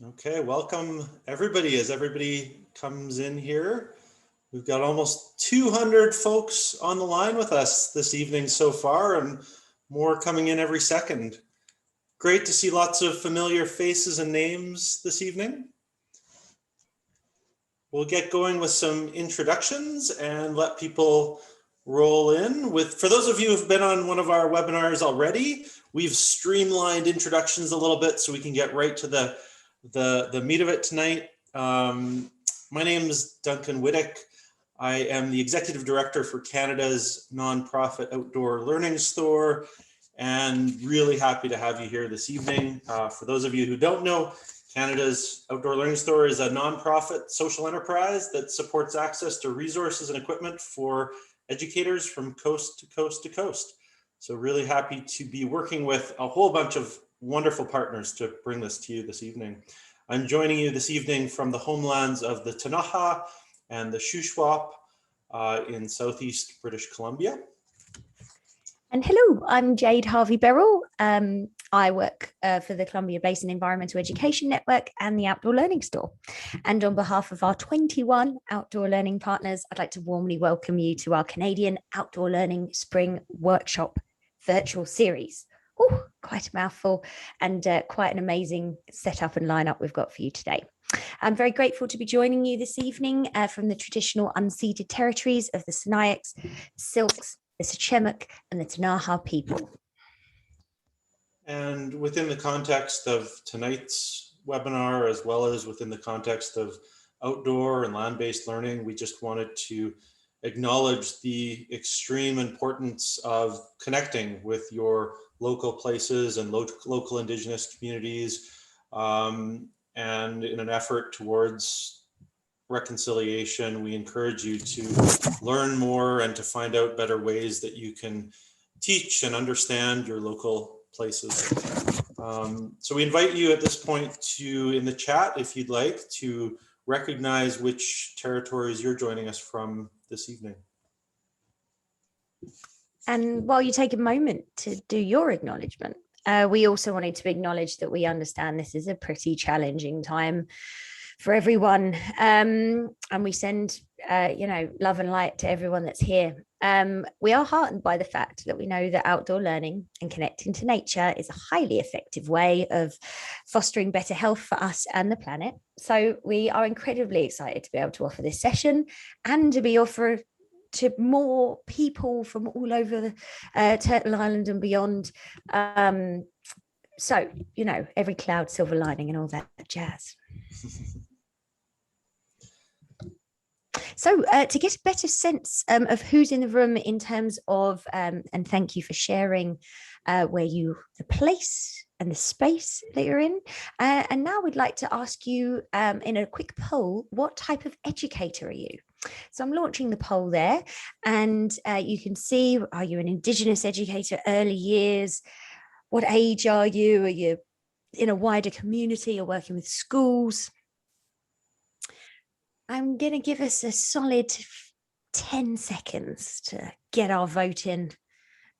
Okay, welcome everybody as everybody comes in here. We've got almost 200 folks on the line with us this evening so far, and more coming in every second. Great to see lots of familiar faces and names this evening. We'll get going with some introductions and let people roll in. For those of you who've been on one of our webinars already, we've streamlined introductions a little bit so we can get right to the meat of it tonight. My name is Duncan Whittick. I am the Executive Director for Canada's nonprofit outdoor learning store, and really happy to have you here this evening. For those of you who don't know, Canada's Outdoor Learning Store is a nonprofit social enterprise that supports access to resources and equipment for educators from coast to coast to coast. So really happy to be working with a whole bunch of wonderful partners to bring this to you this evening. I'm joining you this evening from the homelands of the Ktunaxa and the Shuswap in Southeast British Columbia. And hello, I'm Jade Harvey-Beryl. I work for the Columbia Basin Environmental Education Network and the Outdoor Learning Store. And on behalf of our 21 outdoor learning partners, I'd like to warmly welcome you to our Canadian Outdoor Learning Spring Workshop virtual series. Oh, quite a mouthful, and quite an amazing setup and lineup we've got for you today. I'm very grateful to be joining you this evening from the traditional unceded territories of the Sinixt, Silks, the Secwepemc, and the Ktunaxa people. And within the context of tonight's webinar, as well as within the context of outdoor and land-based learning, we just wanted to acknowledge the extreme importance of connecting with your local places and local Indigenous communities, and in an effort towards reconciliation, we encourage you to learn more and to find out better ways that you can teach and understand your local places. So we invite you at this point to, in the chat, if you'd like, to recognize which territories you're joining us from this evening. And while you take a moment to do your acknowledgement, we also wanted to acknowledge that we understand this is a pretty challenging time for everyone, and we send love and light to everyone that's here. We are heartened by the fact that we know that outdoor learning and connecting to nature is a highly effective way of fostering better health for us and the planet. So we are incredibly excited to be able to offer this session and to be offered to more people from all over Turtle Island and beyond. So, every cloud, silver lining and all that jazz. So to get a better sense of who's in the room in terms of, and thank you for sharing the place and the space that you're in. And now we'd like to ask you in a quick poll, what type of educator are you? So I'm launching the poll there, and you can see, are you an Indigenous educator, early years? What age are you? Are you in a wider community or working with schools? I'm going to give us a solid 10 seconds to get our vote in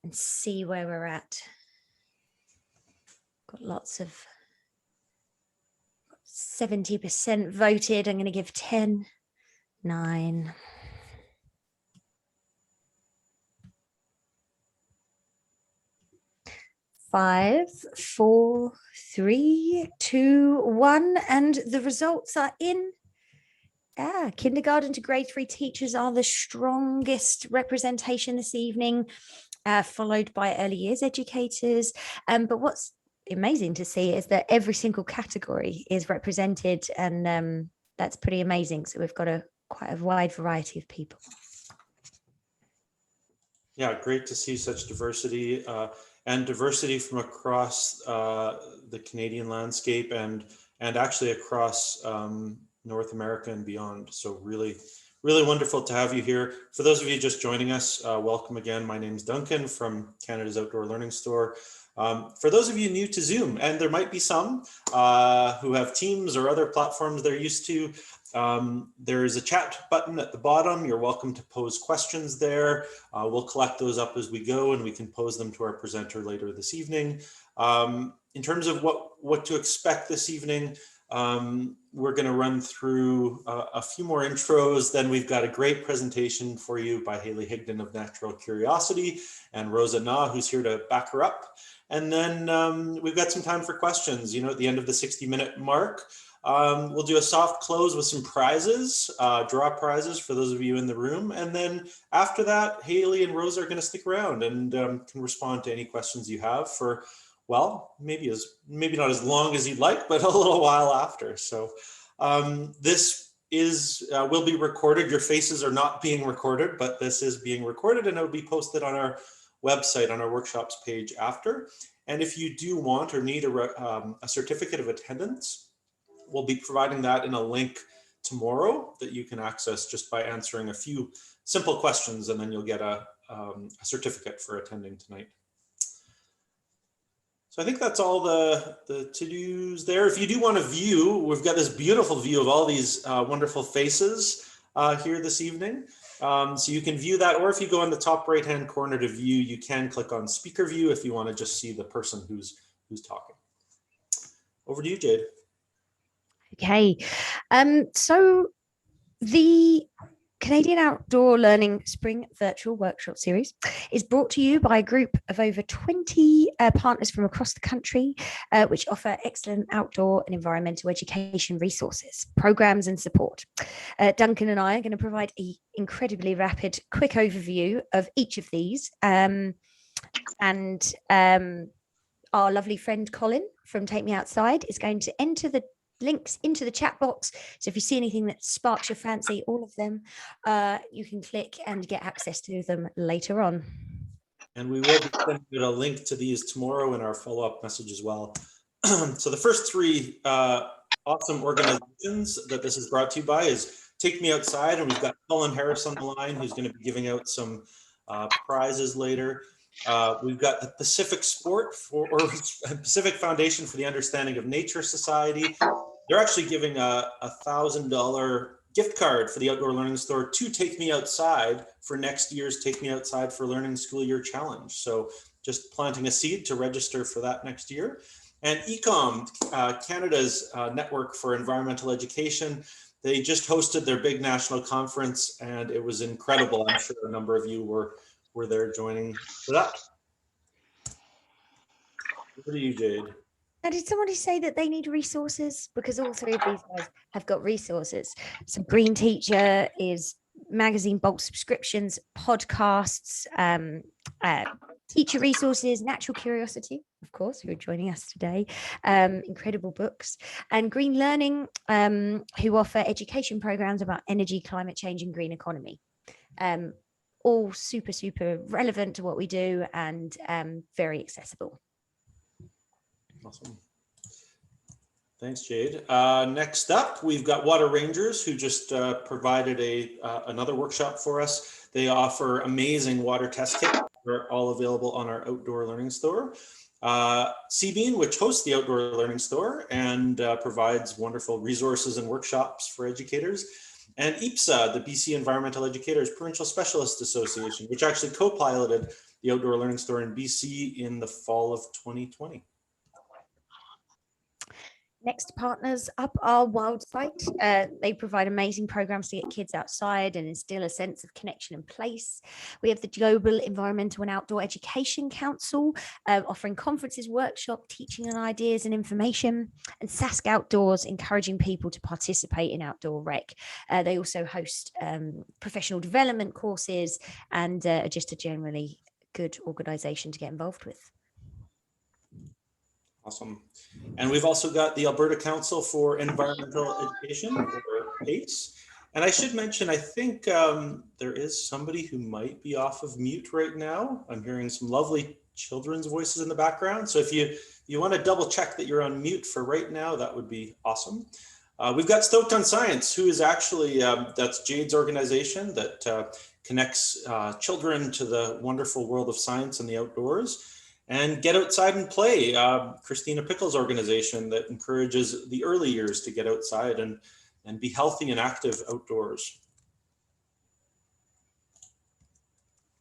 and see where we're at. Got lots of 70% voted. I'm going to give 10, 9, 5, 4, 3, 2, 1, and the results are in. Kindergarten to grade 3 teachers are the strongest representation this evening, followed by early years educators. But what's amazing to see is that every single category is represented, and that's pretty amazing. So we've got quite a wide variety of people. Yeah, great to see such diversity and diversity from across the Canadian landscape and actually across North America and beyond. So really wonderful to have you here. For those of you just joining us, welcome again. My name is Duncan from Canada's Outdoor Learning Store. For those of you new to Zoom, and there might be some who have Teams or other platforms they're used to, there is a chat button at the bottom. You're welcome to pose questions there. We'll collect those up as we go, and we can pose them to our presenter later this evening. In terms of what to expect this evening, We're going to run through a few more intros. Then we've got a great presentation for you by Haley Higdon of Natural Curiosity and Rosa Na, who's here to back her up. And then we've got some time for questions. At the end of the 60-minute mark, we'll do a soft close with some prizes, draw prizes for those of you in the room. And then after that, Haley and Rosa are going to stick around and can respond to any questions you have for, well, maybe not as long as you'd like, but a little while after. So this will be recorded. Your faces are not being recorded, but this is being recorded, and it will be posted on our website on our workshops page after. And if you do want or need a certificate of attendance, we'll be providing that in a link tomorrow that you can access just by answering a few simple questions, and then you'll get a certificate for attending tonight. So I think that's all the to-dos there. If you do want to view, we've got this beautiful view of all these wonderful faces here this evening. So you can view that, or if you go in the top right-hand corner to view, you can click on speaker view if you want to just see the person who's talking. Over to you, Jade. Okay, so the Canadian Outdoor Learning Spring Virtual Workshop Series is brought to you by a group of over 20 partners from across the country, which offer excellent outdoor and environmental education resources, programs and support. Duncan and I are going to provide an incredibly rapid, quick overview of each of these. And our lovely friend Colin from Take Me Outside is going to enter the links into the chat box. So if you see anything that sparks your fancy, all of them, you can click and get access to them later on. And we will be sending a link to these tomorrow in our follow-up message as well. So the first three awesome organizations that this is brought to you by is Take Me Outside, and we've got Colin Harris on the line who's going to be giving out some prizes later. We've got the Pacific Pacific Foundation for the Understanding of Nature Society. They're actually giving a $1,000 gift card for the Outdoor Learning Store to Take Me Outside for next year's Take Me Outside for Learning School Year Challenge. So just planting a seed to register for that next year. And ECOM, Canada's Network for Environmental Education, they just hosted their big national conference, and it was incredible. I'm sure a number of you were there joining for that. Over to you, Jade. Now, did somebody say that they need resources? Because all three of these guys have got resources. So Green Teacher is magazine bulk subscriptions, podcasts, teacher resources, Natural Curiosity, of course, who are joining us today, incredible books, and Green Learning, who offer education programs about energy, climate change, and green economy. All super, super relevant to what we do and very accessible. Awesome. Thanks, Jade. Next up, we've got Water Rangers, who just provided another workshop for us. They offer amazing water test kits. They're all available on our Outdoor Learning Store. CBean, which hosts the Outdoor Learning Store and provides wonderful resources and workshops for educators. And EPSA, the BC Environmental Educators Provincial Specialist Association, which actually co-piloted the Outdoor Learning Store in BC in the fall of 2020. Next partners up are Wildsight. They provide amazing programs to get kids outside and instill a sense of connection and place. We have the Global Environmental and Outdoor Education Council, offering conferences, workshop, teaching and ideas and information. And Sask Outdoors, encouraging people to participate in outdoor rec. They also host professional development courses and are just a generally good organization to get involved with. Awesome. And we've also got the Alberta Council for Environmental Education, or PACE. And I should mention, I think there is somebody who might be off of mute right now. I'm hearing some lovely children's voices in the background. So if you want to double check that you're on mute for right now, that would be awesome. We've got Stoked on Science, who is actually, that's Jade's organization that connects children to the wonderful world of science and the outdoors. And Get Outside and Play, Christina Pickle's organization that encourages the early years to get outside and be healthy and active outdoors.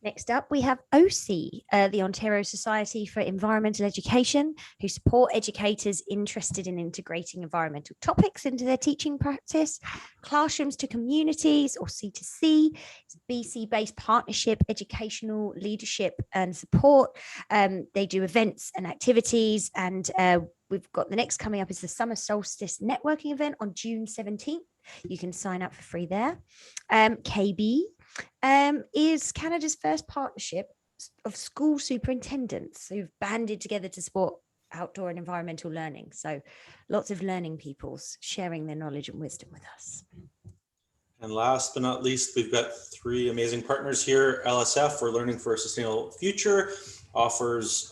Next up, we have OSE, the Ontario Society for Environmental Education, who support educators interested in integrating environmental topics into their teaching practice. Classrooms to Communities, or C2C, it's a BC-based partnership, educational leadership and support. They do events and activities, and we've got the next coming up is the Summer Solstice Networking event on June 17th. You can sign up for free there. KB is Canada's first partnership of school superintendents who've banded together to support outdoor and environmental learning. So lots of learning peoples sharing their knowledge and wisdom with us. And last but not least, we've got three amazing partners here. LSF, or Learning for a Sustainable Future, offers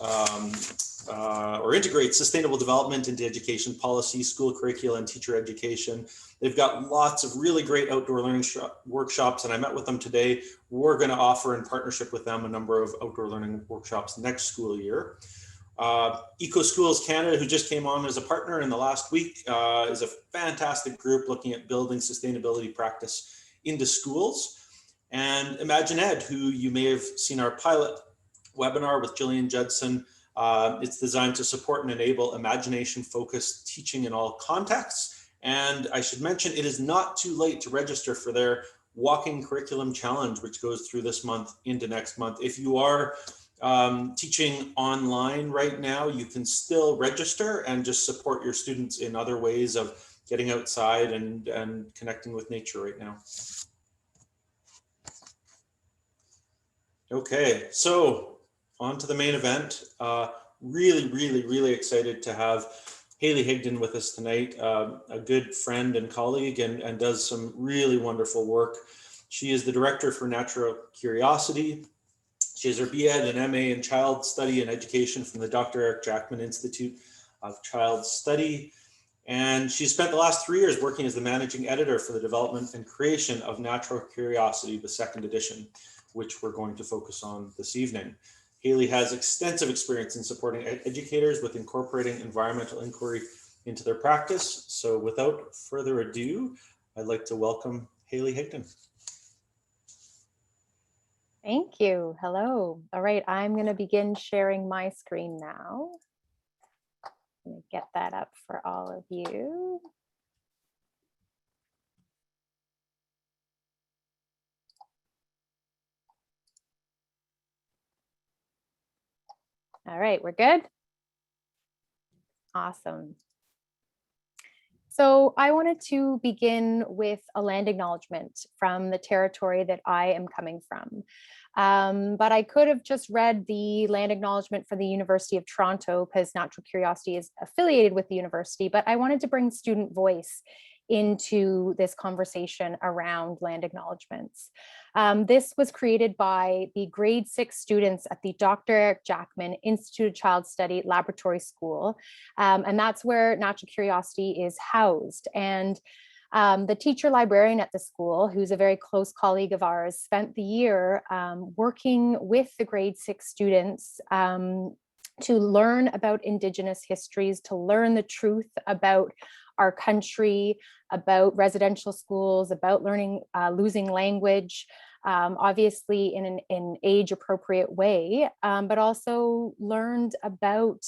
or integrates sustainable development into education policy, school curricula, and teacher education. They've got lots of really great outdoor learning workshops, and I met with them today. We're going to offer, in partnership with them, a number of outdoor learning workshops next school year. Eco Schools Canada, who just came on as a partner in the last week, is a fantastic group looking at building sustainability practice into schools. And Imagine Ed, who you may have seen our pilot webinar with Gillian Judson. It's designed to support and enable imagination-focused teaching in all contexts. And I should mention, it is not too late to register for their Walking Curriculum Challenge, which goes through this month into next month. If you are teaching online right now, you can still register and just support your students in other ways of getting outside and connecting with nature right now. Okay, so on to the main event. Really excited to have Haley Higdon with us tonight, a good friend and colleague, and does some really wonderful work. She is the Director for Natural Curiosity. She has her B.Ed and MA in Child Study and Education from the Dr. Eric Jackman Institute of Child Study. And she spent the last 3 years working as the managing editor for the development and creation of Natural Curiosity, the second edition, which we're going to focus on this evening. Haley has extensive experience in supporting educators with incorporating environmental inquiry into their practice. So without further ado, I'd like to welcome Haley Higdon. Thank you. Hello. All right, I'm going to begin sharing my screen now. Let me get that up for all of you. All right, we're good. Awesome. So I wanted to begin with a land acknowledgement from the territory that I am coming from. But I could have just read the land acknowledgement for the University of Toronto because Natural Curiosity is affiliated with the university, but I wanted to bring student voice into this conversation around land acknowledgements. This was created by the grade 6 students at the Dr. Eric Jackman Institute of Child Study Laboratory School. And that's where Natural Curiosity is housed. And the teacher librarian at the school, who's a very close colleague of ours, spent the year working with the grade 6 students to learn about Indigenous histories, to learn the truth about our country, about residential schools, about learning, losing language, obviously in an age appropriate way, but also learned about,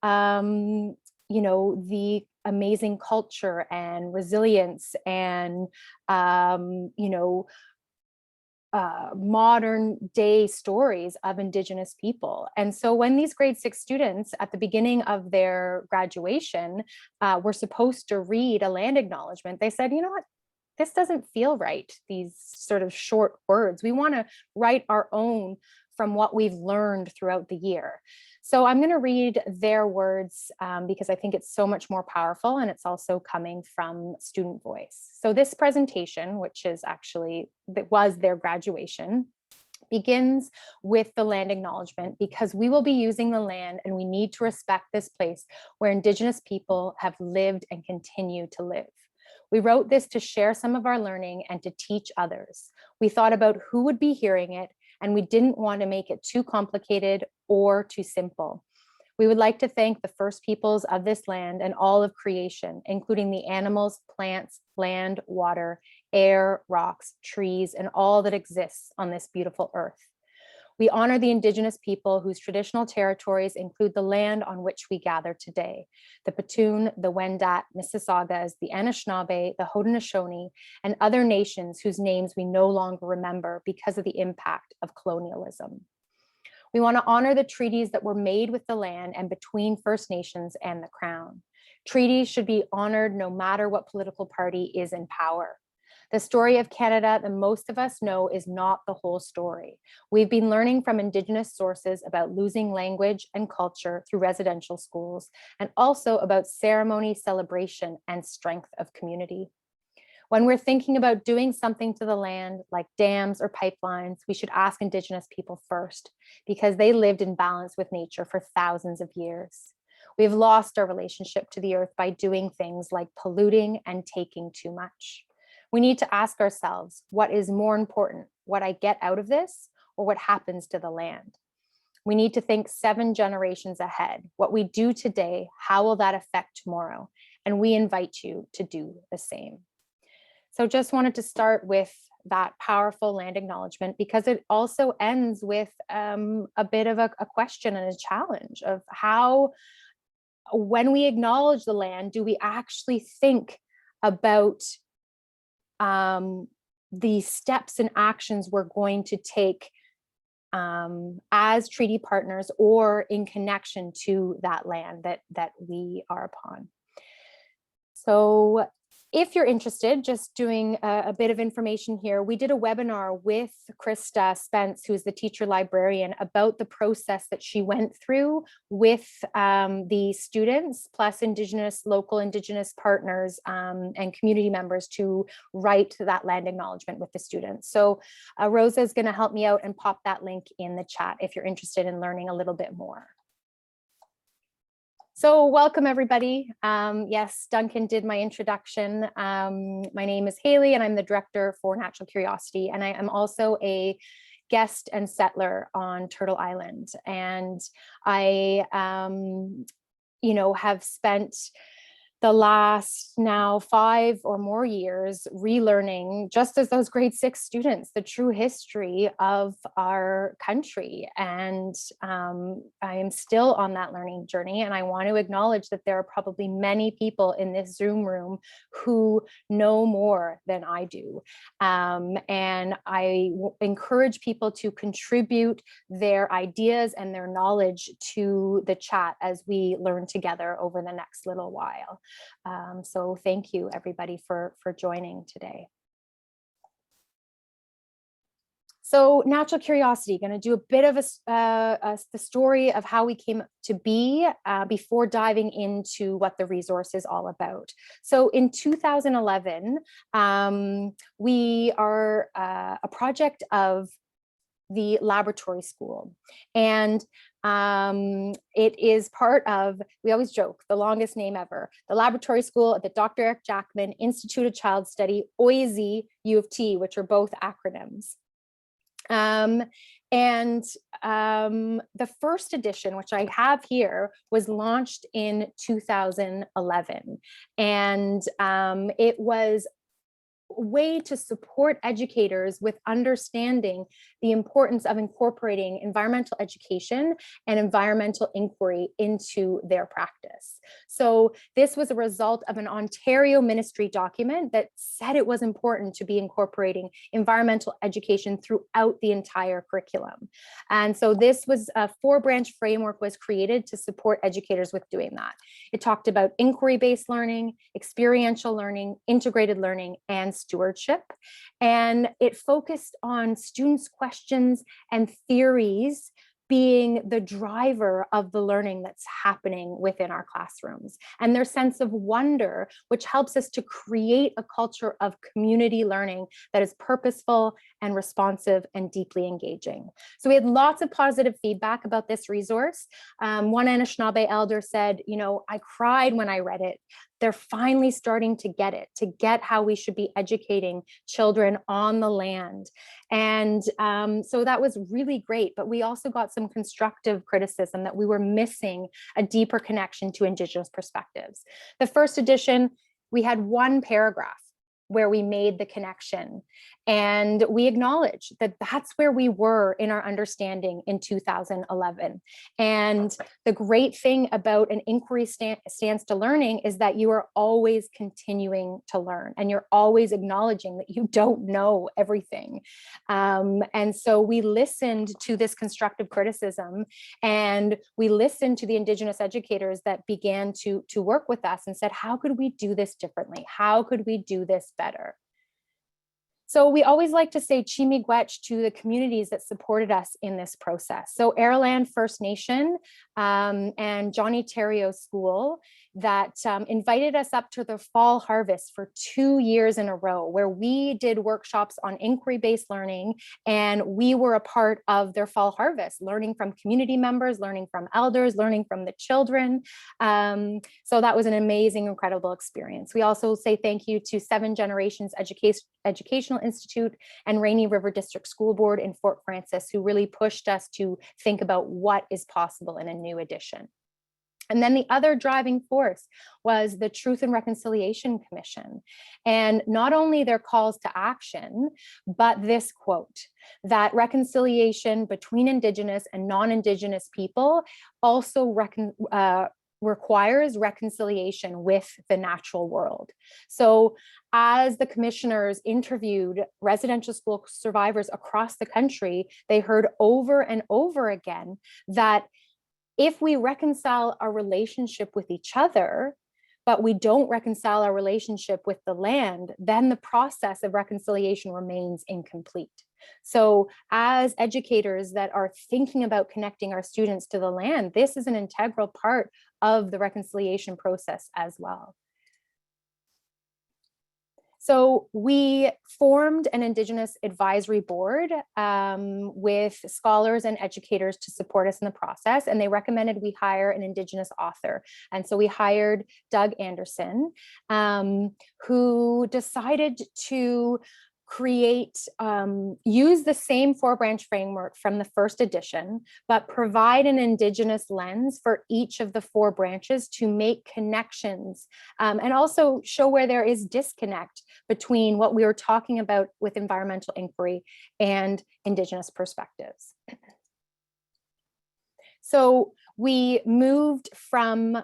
you know, the amazing culture and resilience and, you know, modern day stories of Indigenous people. And so when these grade 6 students at the beginning of their graduation were supposed to read a land acknowledgement, they said, you know what, this doesn't feel right, these sort of short words. We want to write our own from what we've learned throughout the year. So I'm going to read their words because I think it's so much more powerful, and it's also coming from student voice. So this presentation, which is actually, that was their graduation, begins with the land acknowledgement because we will be using the land and we need to respect this place where Indigenous people have lived and continue to live. We wrote this to share some of our learning and to teach others. We thought about who would be hearing it, and we didn't want to make it too complicated or too simple. We would like to thank the first peoples of this land and all of creation, including the animals, plants, land, water, air, rocks, trees, and all that exists on this beautiful earth. We honor the Indigenous people whose traditional territories include the land on which we gather today: the Petun, the Wendat, Mississaugas, the Anishinaabe, the Haudenosaunee, and other nations whose names we no longer remember because of the impact of colonialism. We want to honor the treaties that were made with the land and between First Nations and the Crown. Treaties should be honored no matter what political party is in power. The story of Canada that most of us know is not the whole story. We've been learning from Indigenous sources about losing language and culture through residential schools, and also about ceremony, celebration, and strength of community. When we're thinking about doing something to the land, like dams or pipelines, we should ask Indigenous people first, because they lived in balance with nature for thousands of years. We've lost our relationship to the earth by doing things like polluting and taking too much. We need to ask ourselves, what is more important, what I get out of this, or what happens to the land? We need to think 7 generations ahead. What we do today, how will that affect tomorrow? And we invite you to do the same. So just wanted to start with that powerful land acknowledgement, because it also ends with a bit of a question and a challenge of how, when we acknowledge the land, do we actually think about the steps and actions we're going to take as treaty partners or in connection to that land that we are upon. So if you're interested, just doing a bit of information here, we did a webinar with Krista Spence, who's the teacher librarian, about the process that she went through with the students, plus local Indigenous partners and community members to write that land acknowledgement with the students. So Rosa is going to help me out and pop that link in the chat if you're interested in learning a little bit more. So welcome everybody. Yes, Duncan did my introduction. My name is Haley and I'm the director for Natural Curiosity, and I am also a guest and settler on Turtle Island. And I, have spent the last now 5 or more years relearning, just as those grade 6 students, the true history of our country. And I am still on that learning journey. And I want to acknowledge that there are probably many people in this Zoom room who know more than I do. And I encourage people to contribute their ideas and their knowledge to the chat as we learn together over the next little while. So thank you everybody for joining today. So Natural Curiosity, going to do a bit of the story of how we came to be before diving into what the resource is all about. So in 2011, we are a project of the laboratory school, and it is part of, we always joke, the longest name ever, the laboratory school at the Dr. Eric Jackman Institute of Child Study, OISE, U of T, which are both acronyms. The first edition, which I have here, was launched in 2011, and it was way to support educators with understanding the importance of incorporating environmental education and environmental inquiry into their practice. So this was a result of an Ontario ministry document that said it was important to be incorporating environmental education throughout the entire curriculum. And so this was a 4-branch framework was created to support educators with doing that. It talked about inquiry-based learning, experiential learning, integrated learning, and stewardship. And it focused on students' questions and theories being the driver of the learning that's happening within our classrooms, and their sense of wonder, which helps us to create a culture of community learning that is purposeful and responsive and deeply engaging. So we had lots of positive feedback about this resource. One Anishinaabe elder said, I cried when I read it. They're finally starting to get how we should be educating children on the land. And so that was really great, but we also got some constructive criticism that we were missing a deeper connection to Indigenous perspectives. The first edition, we had 1 paragraph where we made the connection. And we acknowledge that that's where we were in our understanding in 2011. And the great thing about an inquiry stance to learning is that you are always continuing to learn, and you're always acknowledging that you don't know everything. And so we listened to this constructive criticism, and we listened to the Indigenous educators that began to work with us and said, how could we do this differently? How could we do this better? So we always like to say Chi-miigwech to the communities that supported us in this process. So Airland First Nation and Johnny Terrio School that invited us up to the fall harvest for 2 years in a row, where we did workshops on inquiry-based learning, and we were a part of their fall harvest, learning from community members, learning from elders, learning from the children. So that was an amazing, incredible experience. We also say thank you to Seven Generations Educational Institute and Rainy River District School Board in Fort Frances, who really pushed us to think about what is possible in a new edition. And then the other driving force was the Truth and Reconciliation Commission. And not only their calls to action, but this quote, that reconciliation between Indigenous and non-Indigenous people also requires reconciliation with the natural world. So as the commissioners interviewed residential school survivors across the country, they heard over and over again that if we reconcile our relationship with each other, but we don't reconcile our relationship with the land, then the process of reconciliation remains incomplete. So as educators that are thinking about connecting our students to the land, this is an integral part of the reconciliation process as well. So we formed an Indigenous advisory board with scholars and educators to support us in the process, and they recommended we hire an Indigenous author. And so we hired Doug Anderson, who decided to use the same 4-branch framework from the first edition, but provide an Indigenous lens for each of the 4 branches to make connections and also show where there is disconnect between what we were talking about with environmental inquiry and Indigenous perspectives. So we moved from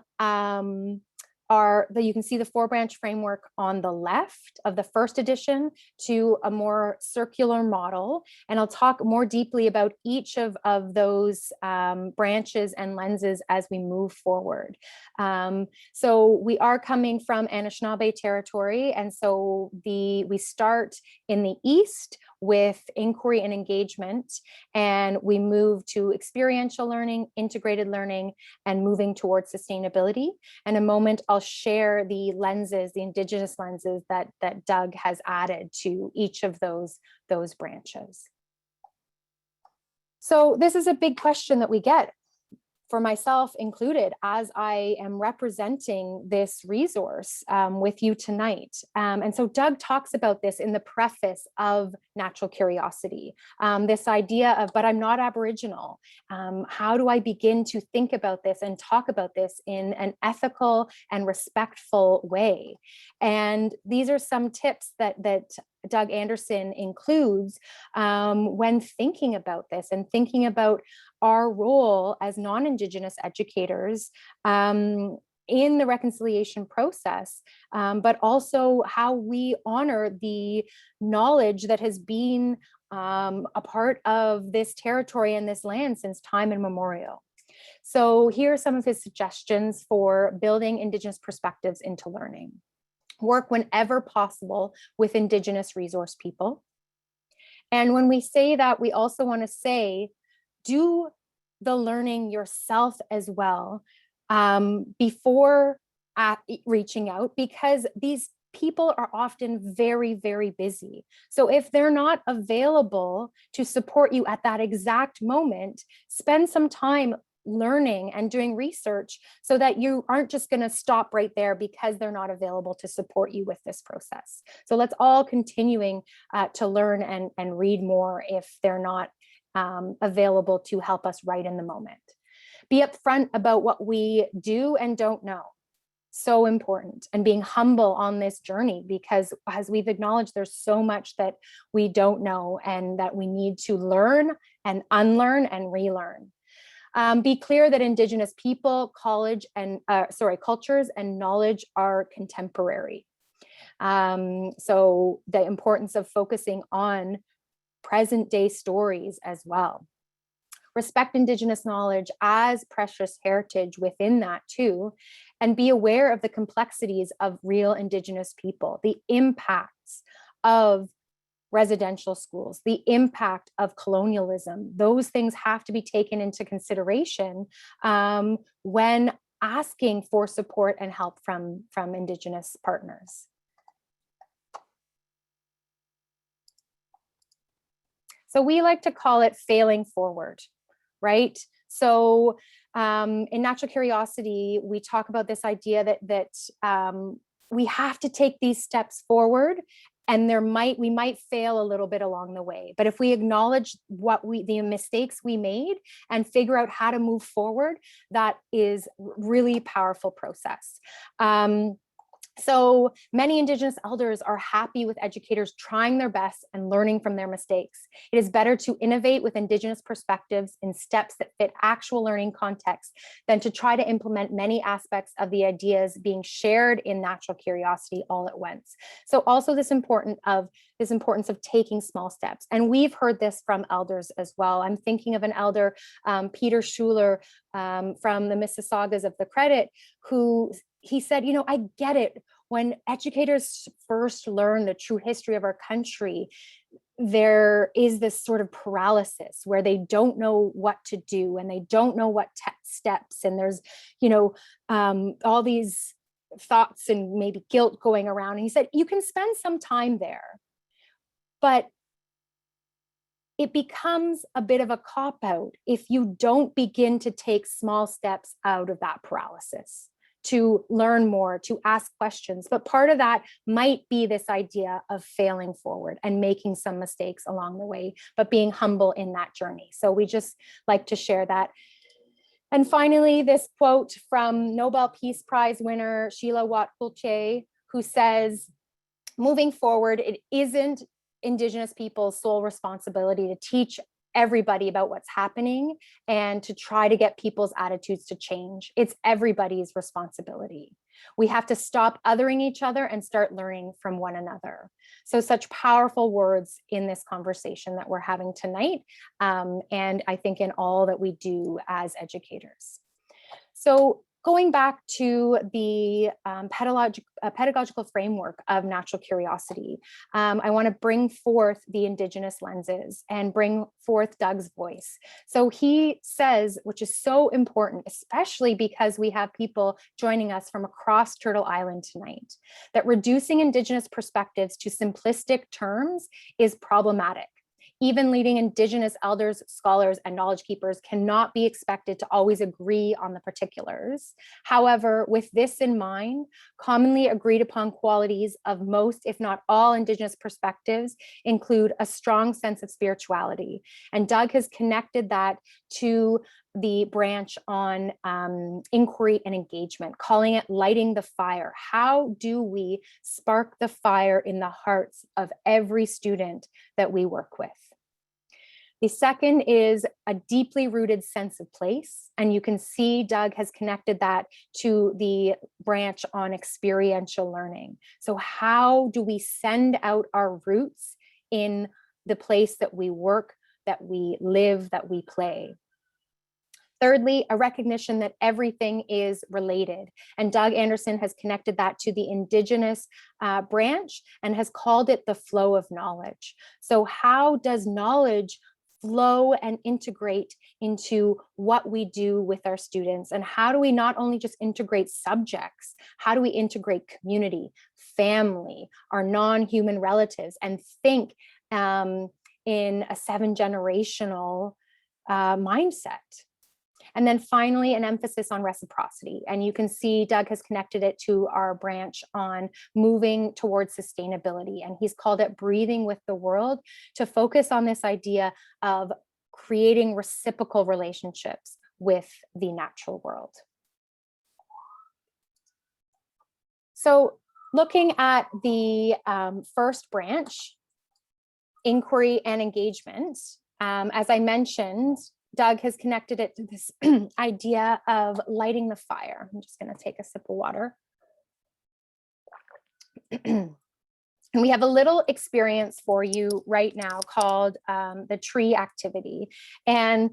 you can see the 4-branch framework on the left of the first edition to a more circular model. And I'll talk more deeply about each of those branches and lenses as we move forward. So we are coming from Anishinaabe territory. And so we start in the east with inquiry and engagement, and we move to experiential learning, integrated learning, and moving towards sustainability. In a moment, I'll share the lenses, the Indigenous lenses that Doug has added to each of those branches. So this is a big question that we get, for myself included, as I am representing this resource with you tonight. And so Doug talks about this in the preface of Natural Curiosity, this idea of, but I'm not Aboriginal. How do I begin to think about this and talk about this in an ethical and respectful way? And these are some tips that Doug Anderson includes when thinking about this and thinking about our role as non-Indigenous educators in the reconciliation process, but also how we honor the knowledge that has been a part of this territory and this land since time immemorial. So here are some of his suggestions for building Indigenous perspectives into learning. Work whenever possible with Indigenous resource people. And when we say that, we also want to say, do the learning yourself as well before reaching out, because these people are often very, very busy. So if they're not available to support you at that exact moment, spend some time learning and doing research so that you aren't just going to stop right there because they're not available to support you with this process. So let's all continuing to learn and read more if they're not available to help us right in the moment. Be upfront about what we do and don't know. So important, and being humble on this journey, because as we've acknowledged, there's so much that we don't know and that we need to learn and unlearn and relearn. Be clear that Indigenous people, cultures and knowledge are contemporary. So the importance of focusing on present day stories as well. Respect Indigenous knowledge as precious heritage within that too, and be aware of the complexities of real Indigenous people, the impacts of residential schools, the impact of colonialism. Those things have to be taken into consideration when asking for support and help from Indigenous partners. So we like to call it failing forward, right? So in Natural Curiosity, we talk about this idea that we have to take these steps forward, and we might fail a little bit along the way. But if we acknowledge the mistakes we made and figure out how to move forward, that is really powerful process. So many Indigenous elders are happy with educators trying their best and learning from their mistakes. It is better to innovate with Indigenous perspectives in steps that fit actual learning context than to try to implement many aspects of the ideas being shared in Natural Curiosity all at once. So also this importance of taking small steps. And we've heard this from elders as well. I'm thinking of an elder, Peter Schuler, from the Mississaugas of the Credit, who he said, I get it. When educators first learn the true history of our country, there is this sort of paralysis where they don't know what to do and they don't know what steps. And there's, all these thoughts and maybe guilt going around. And he said, you can spend some time there, but it becomes a bit of a cop-out if you don't begin to take small steps out of that paralysis, to learn more, to ask questions. But part of that might be this idea of failing forward and making some mistakes along the way, but being humble in that journey. So we just like to share that. And finally, this quote from Nobel Peace Prize winner Sheila Watt-Coulter, who says, moving forward, it isn't Indigenous people's sole responsibility to teach everybody about what's happening and to try to get people's attitudes to change. It's everybody's responsibility. We have to stop othering each other and start learning from one another. So such powerful words in this conversation that we're having tonight, and I think in all that we do as educators. So going back to the pedagogical framework of Natural Curiosity, I want to bring forth the Indigenous lenses and bring forth Doug's voice. So he says, which is so important, especially because we have people joining us from across Turtle Island tonight, that reducing Indigenous perspectives to simplistic terms is problematic. Even leading Indigenous elders, scholars, and knowledge keepers cannot be expected to always agree on the particulars. However, with this in mind, commonly agreed upon qualities of most, if not all, Indigenous perspectives include a strong sense of spirituality. And Doug has connected that to the branch on inquiry and engagement, calling it lighting the fire. How do we spark the fire in the hearts of every student that we work with? The second is a deeply rooted sense of place. And you can see Doug has connected that to the branch on experiential learning. So how do we send out our roots in the place that we work, that we live, that we play? Thirdly, a recognition that everything is related. And Doug Anderson has connected that to the Indigenous branch and has called it the flow of knowledge. So how does knowledge flow and integrate into what we do with our students? And how do we not only just integrate subjects, how do we integrate community, family, our non-human relatives, and think in a 7-generational mindset? And then finally, an emphasis on reciprocity. And you can see Doug has connected it to our branch on moving towards sustainability. And he's called it breathing with the world, to focus on this idea of creating reciprocal relationships with the natural world. So looking at the first branch, inquiry and engagement, as I mentioned, Doug has connected it to this idea of lighting the fire. I'm just going to take a sip of water. And we have a little experience for you right now called the tree activity. And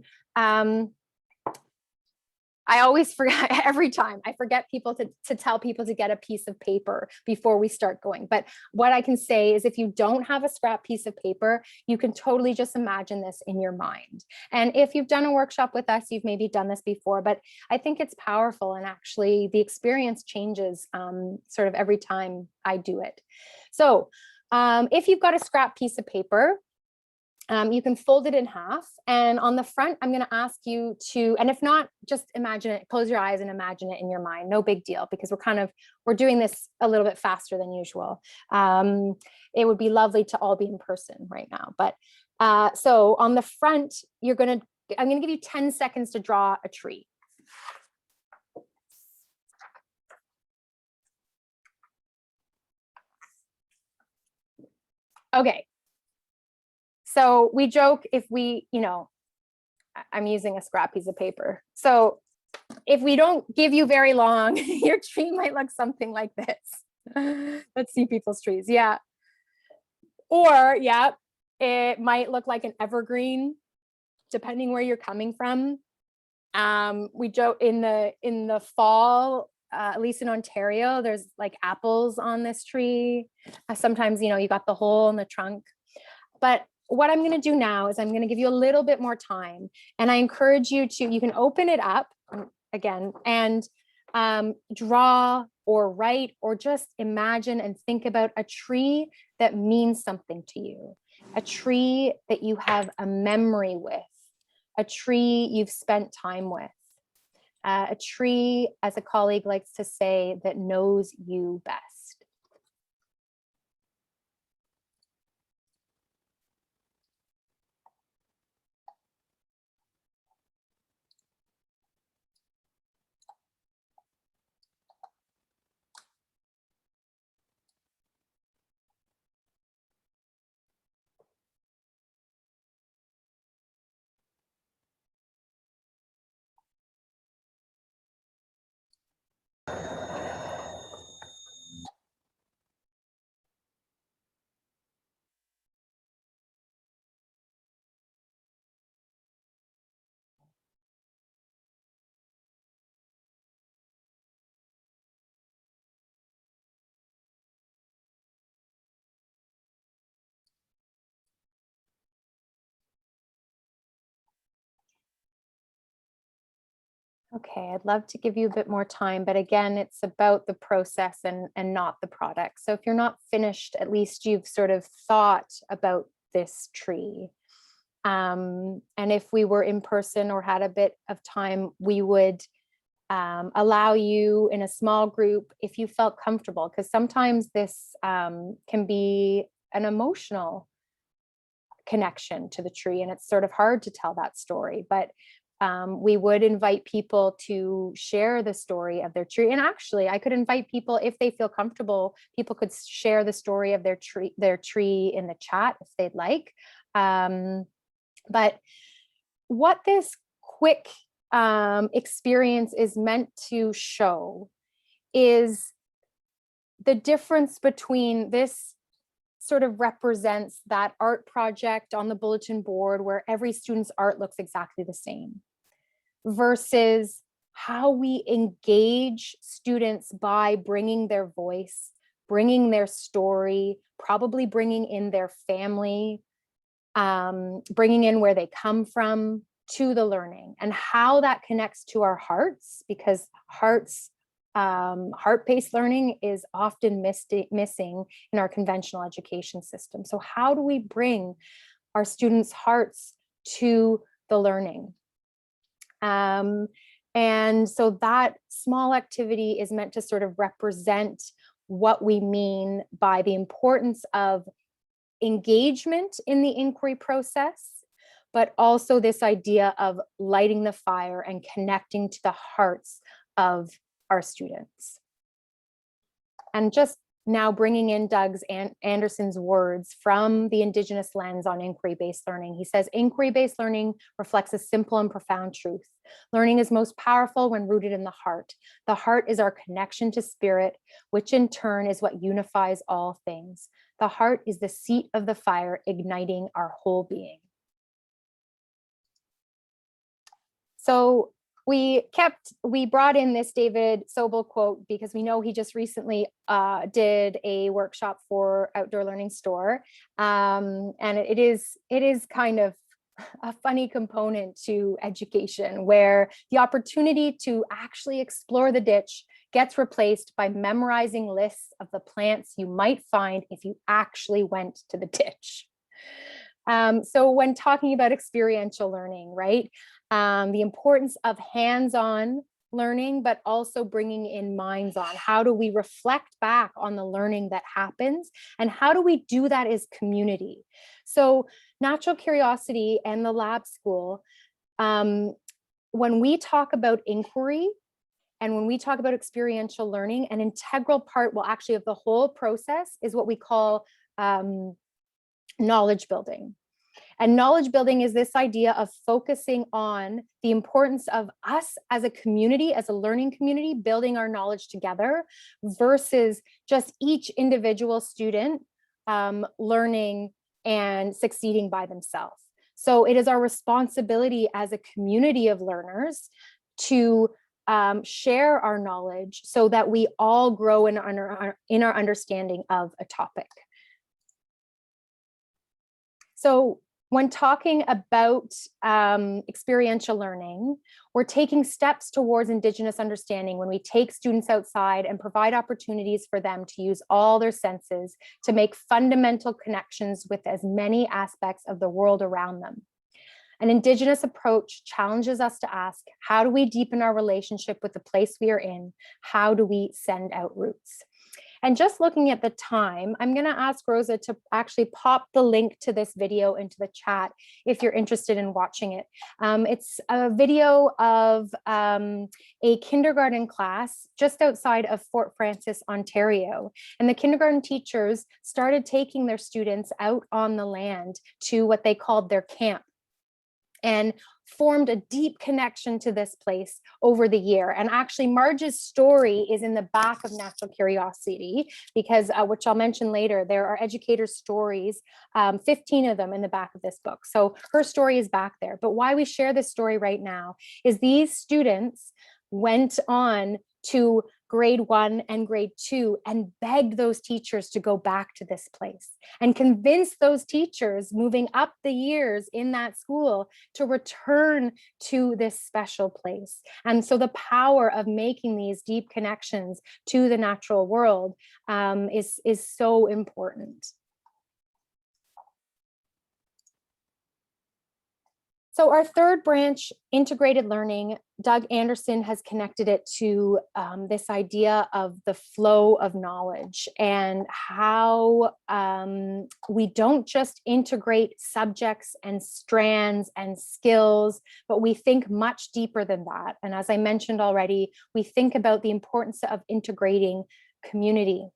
I always forget, every time I forget people to tell people to get a piece of paper before we start going. But what I can say is if you don't have a scrap piece of paper, you can totally just imagine this in your mind. And if you've done a workshop with us, you've maybe done this before, but I think it's powerful, and actually the experience changes sort of every time I do it. So if you've got a scrap piece of paper, you can fold it in half, and on the front, I'm going to ask you to, and if not, just imagine it, close your eyes and imagine it in your mind. No big deal, because we're doing this a little bit faster than usual. It would be lovely to all be in person right now. But so on the front, I'm going to give you 10 seconds to draw a tree. Okay. So we joke if we, I'm using a scrap piece of paper. So if we don't give you very long, your tree might look something like this. Let's see people's trees. Yeah. Or yeah, it might look like an evergreen, depending where you're coming from. We joke in the fall, at least in Ontario, there's like apples on this tree. Sometimes, you got the hole in the trunk. But what I'm going to do now is I'm going to give you a little bit more time, and I encourage you can open it up again and draw or write or just imagine and think about a tree that means something to you, a tree that you have a memory with, a tree you've spent time with, a tree, as a colleague likes to say, that knows you best. Okay, I'd love to give you a bit more time, but again, it's about the process and not the product. So if you're not finished, at least you've sort of thought about this tree. And if we were in person or had a bit of time, we would allow you in a small group if you felt comfortable, because sometimes this can be an emotional connection to the tree, and it's sort of hard to tell that story, but we would invite people to share the story of their tree. And actually, I could invite people, if they feel comfortable, people could share the story of their tree in the chat if they'd like. But what this quick experience is meant to show is the difference between this sort of represents that art project on the bulletin board where every student's art looks exactly the same, versus how we engage students by bringing their voice, bringing their story, probably bringing in their family, bringing in where they come from to the learning, and how that connects to our hearts, because heart-based learning is often missing in our conventional education system. So how do we bring our students' hearts to the learning? And so that small activity is meant to sort of represent what we mean by the importance of engagement in the inquiry process, but also this idea of lighting the fire and connecting to the hearts of our students. And just now bringing in Doug's Anderson's words from the Indigenous lens on inquiry-based learning. He says, inquiry-based learning reflects a simple and profound truth. Learning is most powerful when rooted in the heart. The heart is our connection to spirit, which in turn is what unifies all things. The heart is the seat of the fire, igniting our whole being. So we brought in this David Sobel quote because we know he just recently did a workshop for Outdoor Learning Store. And it is kind of a funny component to education, where the opportunity to actually explore the ditch gets replaced by memorizing lists of the plants you might find if you actually went to the ditch. So when talking about experiential learning, right? The importance of hands-on learning, but also bringing in minds-on. How do we reflect back on the learning that happens? And how do we do that as community? So Natural Curiosity and the Lab School, when we talk about inquiry and when we talk about experiential learning, an integral part, well, actually of the whole process is what we call knowledge building. And knowledge building is this idea of focusing on the importance of us as a community, as a learning community, building our knowledge together versus just each individual student learning and succeeding by themselves. So it is our responsibility as a community of learners to share our knowledge so that we all grow in our understanding of a topic. So when talking about experiential learning, we're taking steps towards Indigenous understanding when we take students outside and provide opportunities for them to use all their senses to make fundamental connections with as many aspects of the world around them. An Indigenous approach challenges us to ask, how do we deepen our relationship with the place we are in? How do we send out roots? And just looking at the time, I'm going to ask Rosa to actually pop the link to this video into the chat if you're interested in watching it. It's a video of a kindergarten class just outside of Fort Frances, Ontario. And the kindergarten teachers started taking their students out on the land to what they called their camp, and formed a deep connection to this place over the year. And actually Marge's story is in the back of Natural Curiosity because, which I'll mention later, there are educators' stories, 15 of them in the back of this book. So her story is back there. But why we share this story right now is these students went on to grade 1 and grade 2 and begged those teachers to go back to this place and convinced those teachers moving up the years in that school to return to this special place. And so the power of making these deep connections to the natural world is so important. So our third branch, integrated learning, Doug Anderson has connected it to this idea of the flow of knowledge and how we don't just integrate subjects and strands and skills, but we think much deeper than that. And as I mentioned already, we think about the importance of integrating community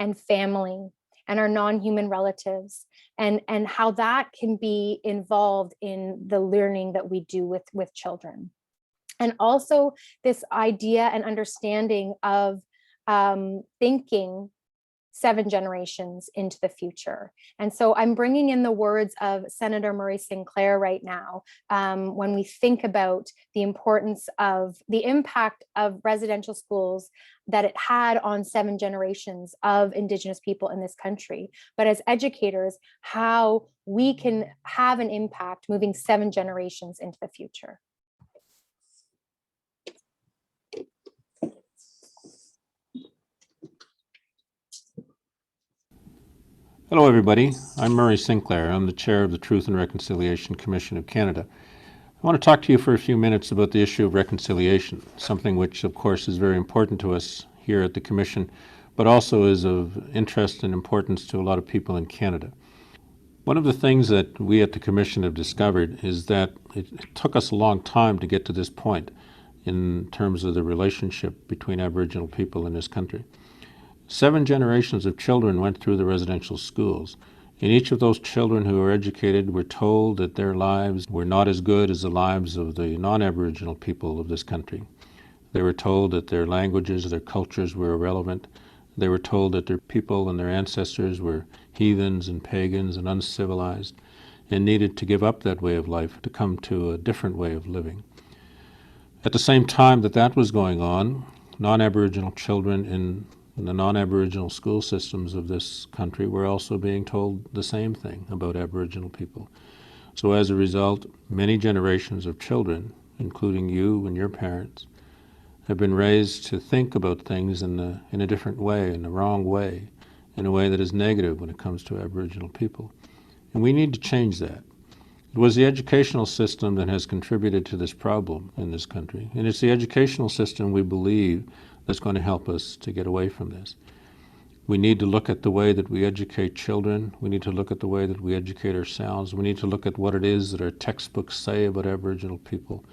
and family and our non-human relatives, and how that can be involved in the learning that we do with children. And also this idea and understanding of thinking 7 generations into the future. And so I'm bringing in the words of Senator Murray Sinclair right now, when we think about the importance of the impact of residential schools that it had on 7 generations of Indigenous people in this country. But as educators, how we can have an impact moving 7 generations into the future. Hello everybody, I'm Murray Sinclair. I'm the chair of the Truth and Reconciliation Commission of Canada. I want to talk to you for a few minutes about the issue of reconciliation, something which of course is very important to us here at the Commission, but also is of interest and importance to a lot of people in Canada. One of the things that we at the Commission have discovered is that it took us a long time to get to this point in terms of the relationship between Aboriginal people in this country. 7 generations of children went through the residential schools. And each of those children who were educated were told that their lives were not as good as the lives of the non-Aboriginal people of this country. They were told that their languages, their cultures were irrelevant. They were told that their people and their ancestors were heathens and pagans and uncivilized and needed to give up that way of life to come to a different way of living. At the same time that that was going on, non-Aboriginal children in the non-Aboriginal school systems of this country were also being told the same thing about Aboriginal people. So as a result, many generations of children, including you and your parents, have been raised to think about things in a different way, in the wrong way, in a way that is negative when it comes to Aboriginal people. And we need to change that. It was the educational system that has contributed to this problem in this country, and it's the educational system, we believe, that's going to help us to get away from this. We need to look at the way that we educate children. We need to look at the way that we educate ourselves. We need to look at what it is that our textbooks say about Aboriginal people.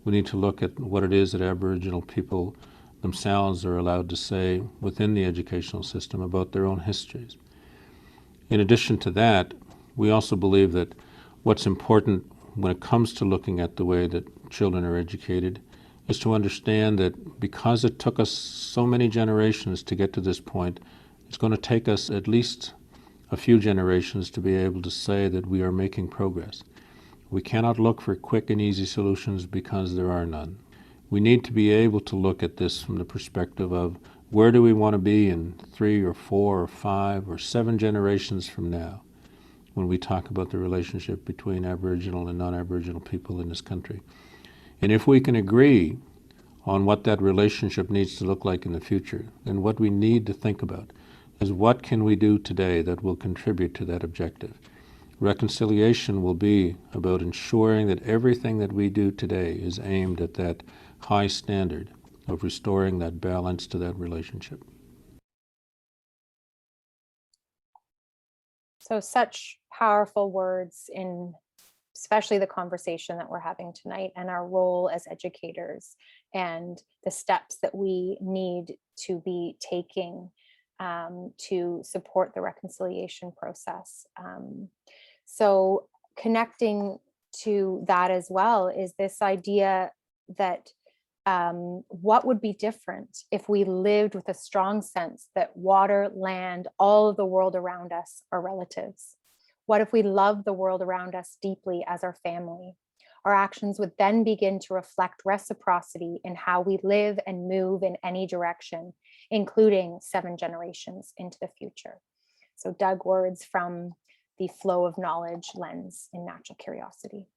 We need to look at what it is that Aboriginal people themselves are allowed to say within the educational system about their own histories. In addition to that, we also believe that what's important when it comes to looking at the way that children are educated is to understand that because it took us so many generations to get to this point, it's going to take us at least a few generations to be able to say that we are making progress. We cannot look for quick and easy solutions because there are none. We need to be able to look at this from the perspective of where do we want to be in 3 or 4 or 5 or 7 generations from now when we talk about the relationship between Aboriginal and non-Aboriginal people in this country. And if we can agree on what that relationship needs to look like in the future, then what we need to think about is what can we do today that will contribute to that objective. Reconciliation will be about ensuring that everything that we do today is aimed at that high standard of restoring that balance to that relationship. So such powerful words in especially the conversation that we're having tonight and our role as educators and the steps that we need to be taking to support the reconciliation process. So connecting to that as well is this idea that what would be different if we lived with a strong sense that water, land, all of the world around us are relatives? What if we love the world around us deeply as our family? Our actions would then begin to reflect reciprocity in how we live and move in any direction, including 7 generations into the future. So Doug, words from the Flow of Knowledge lens in Natural Curiosity.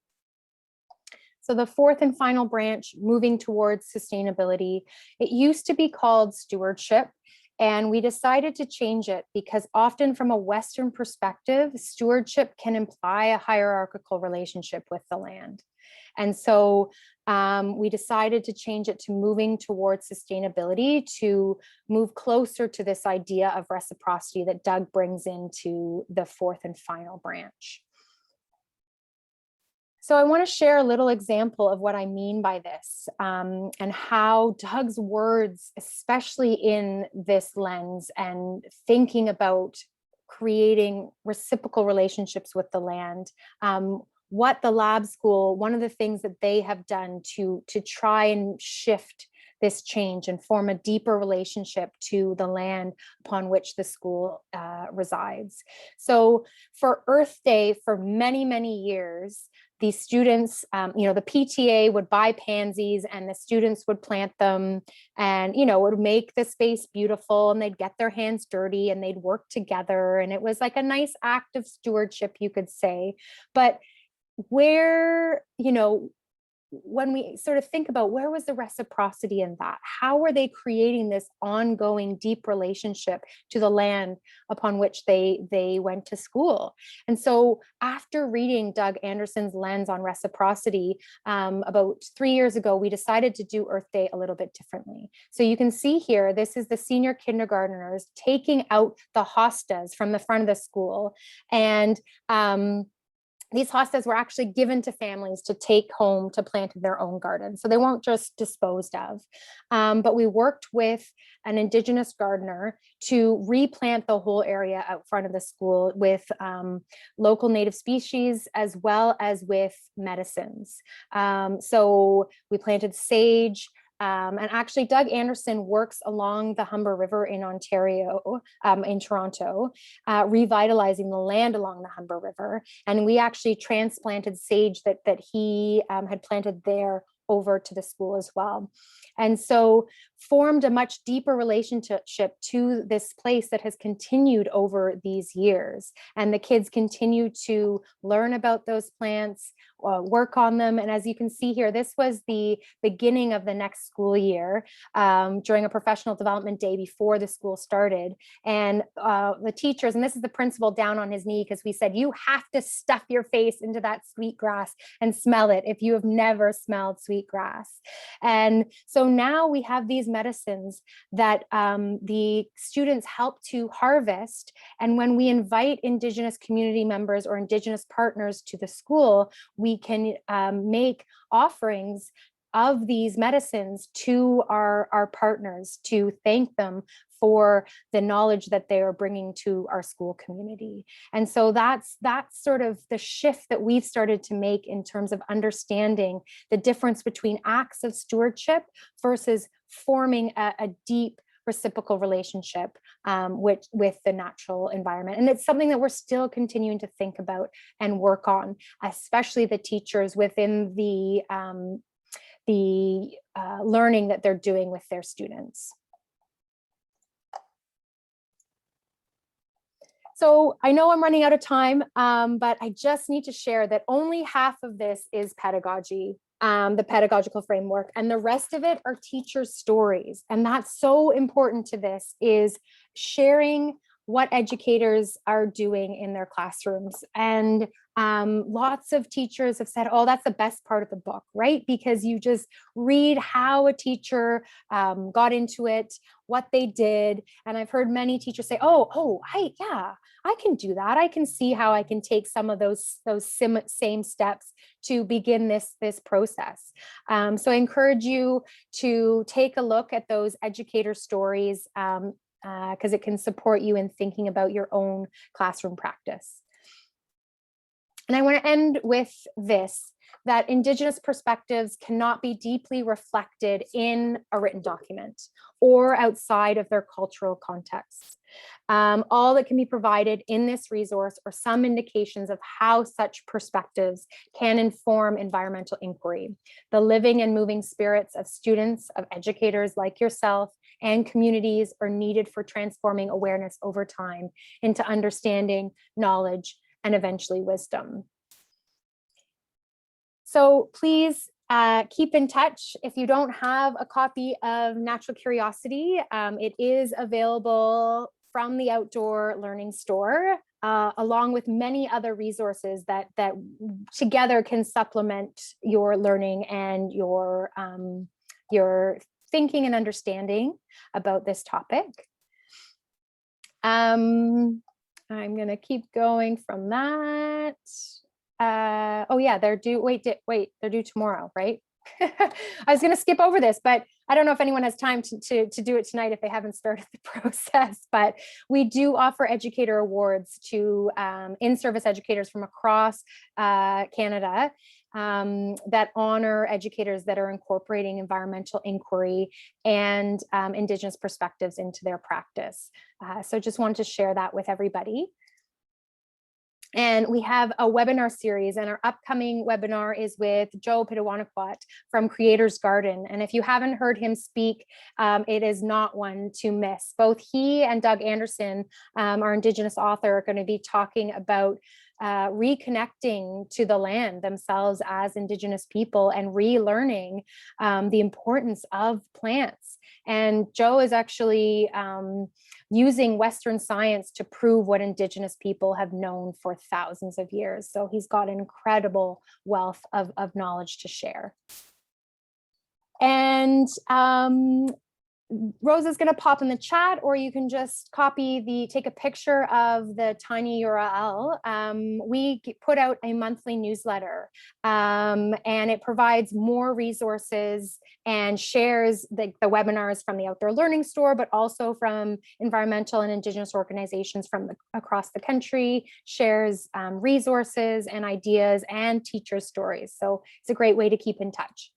So the 4th and final branch, moving towards sustainability, it used to be called stewardship, and we decided to change it because often from a Western perspective, stewardship can imply a hierarchical relationship with the land. And so we decided to change it to moving towards sustainability to move closer to this idea of reciprocity that Doug brings into the 4th and final branch. So I want to share a little example of what I mean by this and how Doug's words, especially in this lens and thinking about creating reciprocal relationships with the land, what the lab school, one of the things that they have done to try and shift this change and form a deeper relationship to the land upon which the school resides. So for Earth Day, for many, many years, the students, the PTA would buy pansies and the students would plant them and, it would make the space beautiful and they'd get their hands dirty and they'd work together. And it was like a nice act of stewardship, you could say. But where, when we sort of think about where was the reciprocity in that, how were they creating this ongoing deep relationship to the land upon which they went to school? And so after reading Doug Anderson's lens on reciprocity about 3 years ago, we decided to do Earth Day a little bit differently. So you can see here, this is the senior kindergartners taking out the hostas from the front of the school and these hostas were actually given to families to take home to plant in their own garden. So they weren't just disposed of. But we worked with an Indigenous gardener to replant the whole area out front of the school with local native species, as well as with medicines. So we planted sage, and actually, Doug Anderson works along the Humber River in Ontario, in Toronto, revitalizing the land along the Humber River. And we actually transplanted sage that he had planted there over to the school as well. And so formed a much deeper relationship to this place that has continued over these years. And the kids continue to learn about those plants, work on them. And as you can see here, this was the beginning of the next school year, during a professional development day before the school started. And the teachers, and this is the principal down on his knee, because we said, you have to stuff your face into that sweetgrass and smell it if you have never smelled sweetgrass. And so now we have these medicines that the students help to harvest. And when we invite Indigenous community members or Indigenous partners to the school, we can make offerings of these medicines to our partners to thank them for the knowledge that they are bringing to our school community. And so that's sort of the shift that we've started to make in terms of understanding the difference between acts of stewardship versus forming a deep reciprocal relationship with the natural environment. And it's something that we're still continuing to think about and work on, especially the teachers within the learning that they're doing with their students. So I know I'm running out of time, but I just need to share that only half of this is pedagogy, the pedagogical framework, and the rest of it are teachers' stories. And that's so important to this, is sharing what educators are doing in their classrooms. And lots of teachers have said, oh, that's the best part of the book, right? Because you just read how a teacher got into it, what they did. And I've heard many teachers say, yeah, I can do that. I can see how I can take some of those same steps to begin this process. So I encourage you to take a look at those educator stories, because it can support you in thinking about your own classroom practice. And I want to end with this, that Indigenous perspectives cannot be deeply reflected in a written document or outside of their cultural contexts. All that can be provided in this resource are some indications of how such perspectives can inform environmental inquiry. The living and moving spirits of students, of educators like yourself, and communities are needed for transforming awareness over time into understanding, knowledge, and eventually wisdom. So please keep in touch. If you don't have a copy of Natural Curiosity, it is available from the Outdoor Learning Store, along with many other resources that together can supplement your learning and your thinking and understanding about this topic. I'm going to keep going from that. Oh yeah, they're due. Wait, they're due tomorrow, right? I was going to skip over this, but I don't know if anyone has time to do it tonight if they haven't started the process. But we do offer educator awards to in-service educators from across Canada that honor educators that are incorporating environmental inquiry and Indigenous perspectives into their practice. So just wanted to share that with everybody. And we have a webinar series, and our upcoming webinar is with Joe Pitawanakwat from Creator's Garden. And if you haven't heard him speak, it is not one to miss. Both he and Doug Anderson, our Indigenous author, are going to be talking about reconnecting to the land themselves as Indigenous people and relearning the importance of plants. And Joe is actually using Western science to prove what Indigenous people have known for thousands of years. So he's got an incredible wealth of knowledge to share. And Rosa's going to pop in the chat, or you can just take a picture of the tiny URL. We put out a monthly newsletter, and it provides more resources and shares the webinars from the Outdoor Learning Store, but also from environmental and Indigenous organizations from across the country, shares resources and ideas and teacher stories. So it's a great way to keep in touch.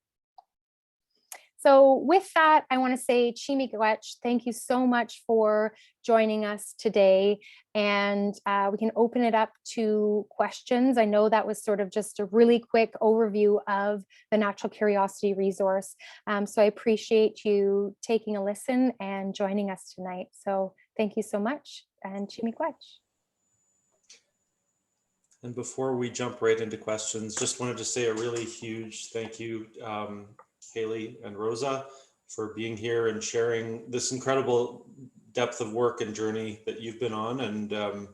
So with that, I want to say, Chimiigwech, thank you so much for joining us today. And we can open it up to questions. I know that was sort of just a really quick overview of the Natural Curiosity resource. So I appreciate you taking a listen and joining us tonight. So thank you so much, and Chimiigwech. And before we jump right into questions, just wanted to say a really huge thank you, Haley and Rosa, for being here and sharing this incredible depth of work and journey that you've been on, and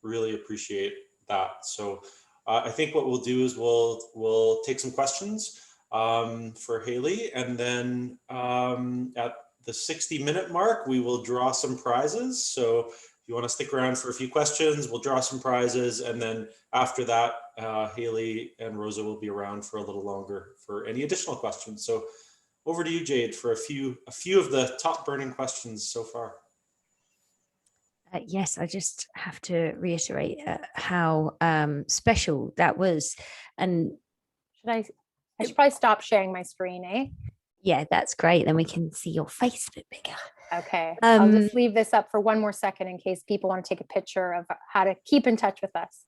really appreciate that. So I think what we'll do is we'll take some questions for Haley, and then at the 60-minute mark, we will draw some prizes. So if you want to stick around for a few questions, we'll draw some prizes, and then after that, Haley and Rosa will be around for a little longer for any additional questions. So over to you, Jade, for a few of the top burning questions so far. Yes, I just have to reiterate how special that was. And I should probably stop sharing my screen, eh? Yeah, that's great. Then we can see your face a bit bigger. Okay, I'll just leave this up for one more second in case people want to take a picture of how to keep in touch with us.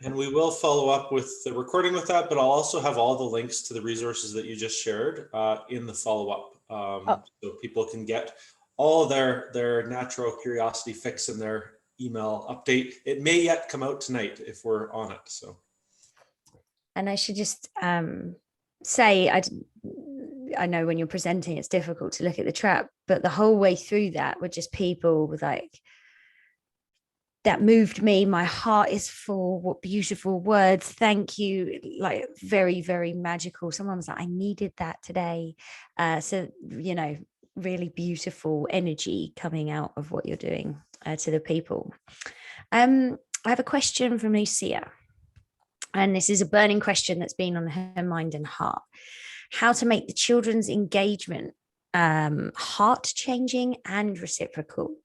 And we will follow up with the recording with that, but I'll also have all the links to the resources that you just shared in the follow-up. So people can get all their natural curiosity fix in their email update. It may yet come out tonight if we're on it. So, and I should just say, I know when you're presenting, it's difficult to look at the trap, but the whole way through that were just people with like, that moved me. My heart is full. What beautiful words. Thank you. Like very, very magical. Someone was like, I needed that today. So, you know, really beautiful energy coming out of what you're doing to the people. I have a question from Lucia. And this is a burning question that's been on her mind and heart. How to make the children's engagement heart-changing and reciprocal.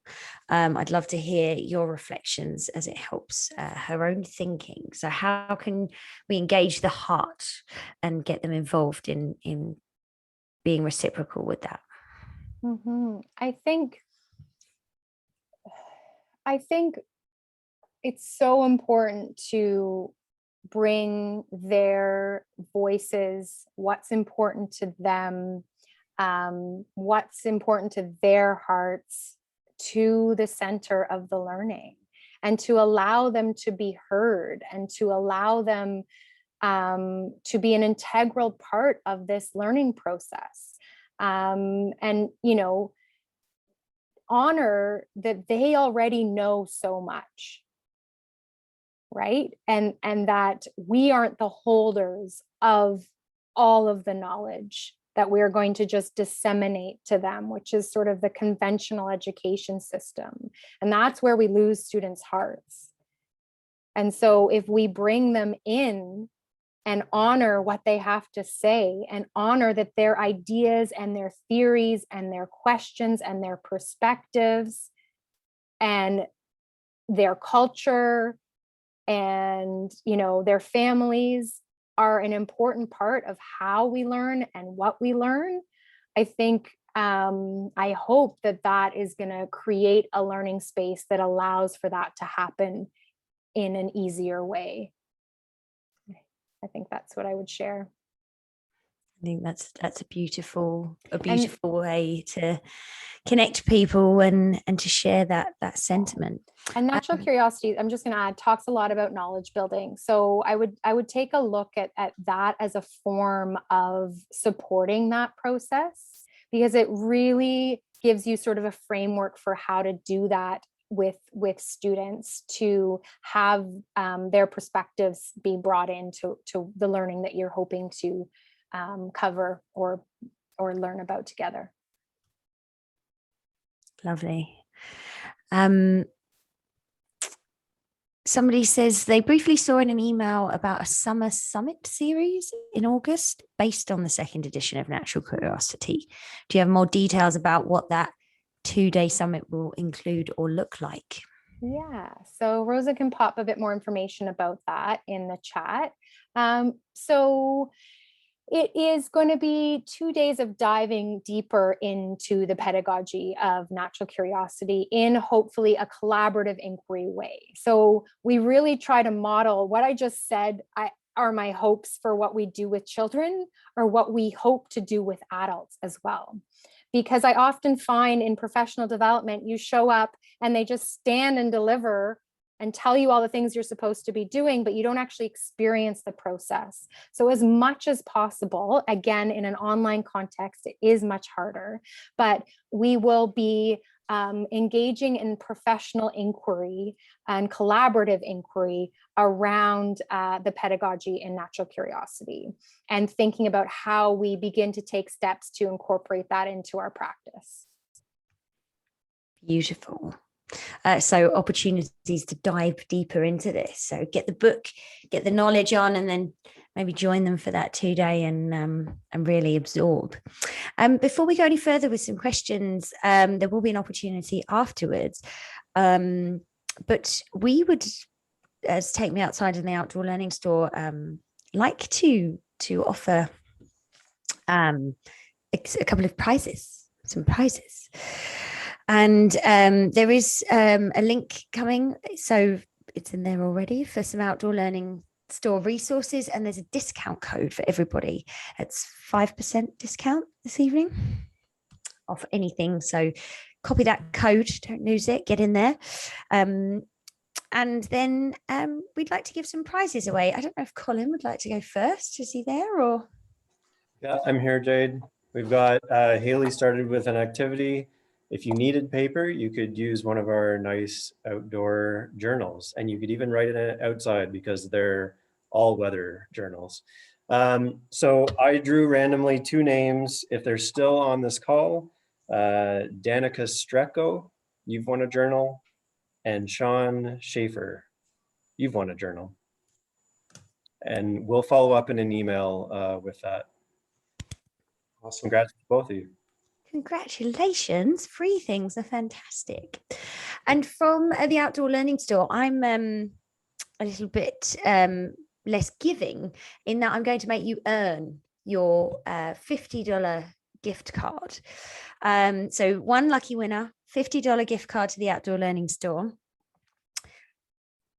I'd love to hear your reflections as it helps her own thinking. So how can we engage the heart and get them involved in being reciprocal with that? I think it's so important to bring their voices, what's important to them, what's important to their hearts, to the center of the learning, and to allow them to be heard, and to allow them to be an integral part of this learning process. And, you know, honor that they already know so much, right? And that we aren't the holders of all of the knowledge that we're going to just disseminate to them, which is sort of the conventional education system. And that's where we lose students' hearts. And so if we bring them in and honor what they have to say, and honor that their ideas and their theories and their questions and their perspectives and their culture and, you know, their families are an important part of how we learn and what we learn, I think, I hope that that is going to create a learning space that allows for that to happen in an easier way. I think that's what I would share. I think that's a beautiful way to connect people and to share that sentiment. And natural curiosity, I'm just going to add, talks a lot about knowledge building. So I would take a look at that as a form of supporting that process, because it really gives you sort of a framework for how to do that with students, to have their perspectives be brought into the learning that you're hoping to cover or learn about together. Lovely. Somebody says they briefly saw in an email about a summer summit series in August based on the second edition of Natural Curiosity. Do you have more details about what that 2-day summit will include or look like? Yeah, so Rosa can pop a bit more information about that in the chat. So it is going to be 2 days of diving deeper into the pedagogy of natural curiosity in hopefully a collaborative inquiry way. So we really try to model what I just said are my hopes for what we do with children, or what we hope to do with adults as well. Because I often find in professional development, you show up and they just stand and deliver and tell you all the things you're supposed to be doing, but you don't actually experience the process. So as much as possible, again, in an online context, it is much harder, but we will be engaging in professional inquiry and collaborative inquiry around the pedagogy in natural curiosity, and thinking about how we begin to take steps to incorporate that into our practice. Beautiful. So opportunities to dive deeper into this. So get the book, get the knowledge on, and then maybe join them for that 2-day and really absorb. Before we go any further with some questions, there will be an opportunity afterwards. But we would, as Take Me Outside in the Outdoor Learning Store, like to offer a couple of prizes, some prizes. And there is a link coming, so it's in there already, for some Outdoor Learning Store resources, and there's a discount code for everybody. It's 5% discount this evening off anything. So copy that code, don't lose it, get in there. And then we'd like to give some prizes away. I don't know if Colin would like to go first. Is he there, or? Yeah, I'm here, Jade. We've got Haley started with an activity. If you needed paper, you could use one of our nice outdoor journals, and you could even write it outside because they're all weather journals. So I drew randomly 2 names. If they're still on this call, Danica Strecko, you've won a journal, and Sean Schaefer, you've won a journal. And we'll follow up in an email with that. Awesome. Congrats to both of you. Congratulations. Free things are fantastic. And from the Outdoor Learning Store, I'm a little bit less giving in that I'm going to make you earn your $50 gift card. So one lucky winner, $50 gift card to the Outdoor Learning Store.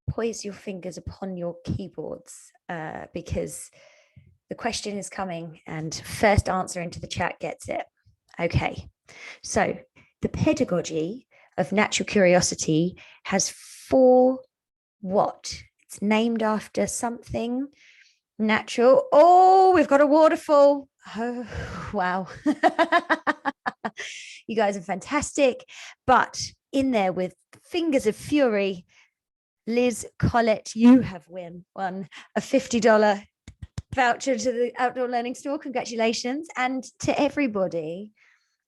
Poise your fingers upon your keyboards because the question is coming, and first answer into the chat gets it. Okay, so the pedagogy of natural curiosity has 4 what? It's named after something natural. Oh, we've got a waterfall. Oh, wow. You guys are fantastic. But in there with fingers of fury, Liz Collett, you have won a $50 voucher to the Outdoor Learning Store. Congratulations. And to everybody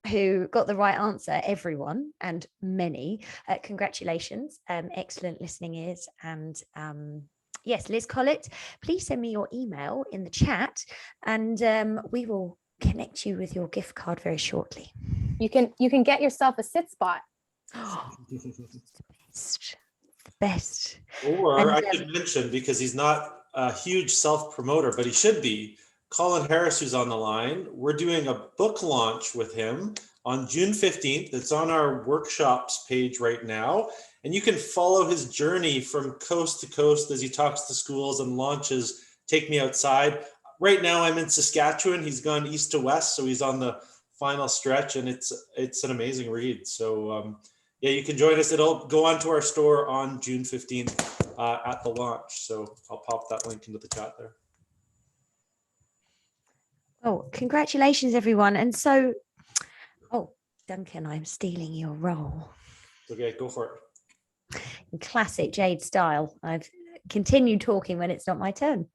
who got the right answer, everyone and many, congratulations. Excellent listening ears. And yes, Liz Collett, please send me your email in the chat, and we will connect you with your gift card very shortly. You can get yourself a sit spot. The best. Or And, I should mention, because he's not a huge self-promoter, but he should be, Colin Harris, who's on the line, we're doing a book launch with him on June 15th. It's on our workshops page right now. And you can follow his journey from coast to coast as he talks to schools and launches Take Me Outside. Right now I'm in Saskatchewan. He's gone east to west, so he's on the final stretch, and it's an amazing read. So yeah, you can join us. It'll go onto our store on June 15th at the launch. So I'll pop that link into the chat there. Oh, congratulations, everyone. And so, oh, Duncan, I'm stealing your role. Okay, go for it. In classic Jade style, I've continued talking when it's not my turn.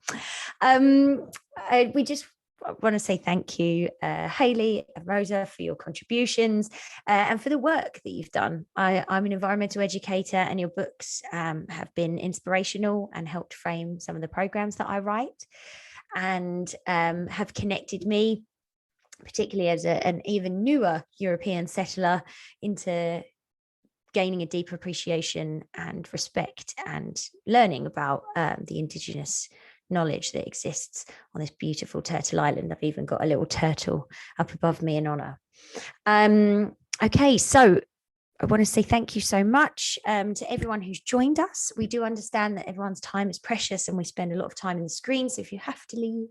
I want to say thank you, Hayley and Rosa, for your contributions and for the work that you've done. I'm an environmental educator, and your books have been inspirational and helped frame some of the programs that I write, and have connected me, particularly as an even newer European settler, into gaining a deeper appreciation and respect and learning about the Indigenous knowledge that exists on this beautiful turtle island. I've even got a little turtle up above me in honor. Okay, so I want to say thank you so much to everyone who's joined us. We do understand that everyone's time is precious and we spend a lot of time in the screen. So if you have to leave,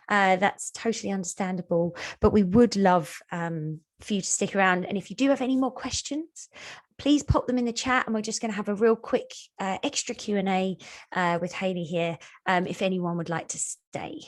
that's totally understandable. But we would love for you to stick around. And if you do have any more questions, please pop them in the chat, and we're just going to have a real quick extra Q&A with Hayley here if anyone would like to stay.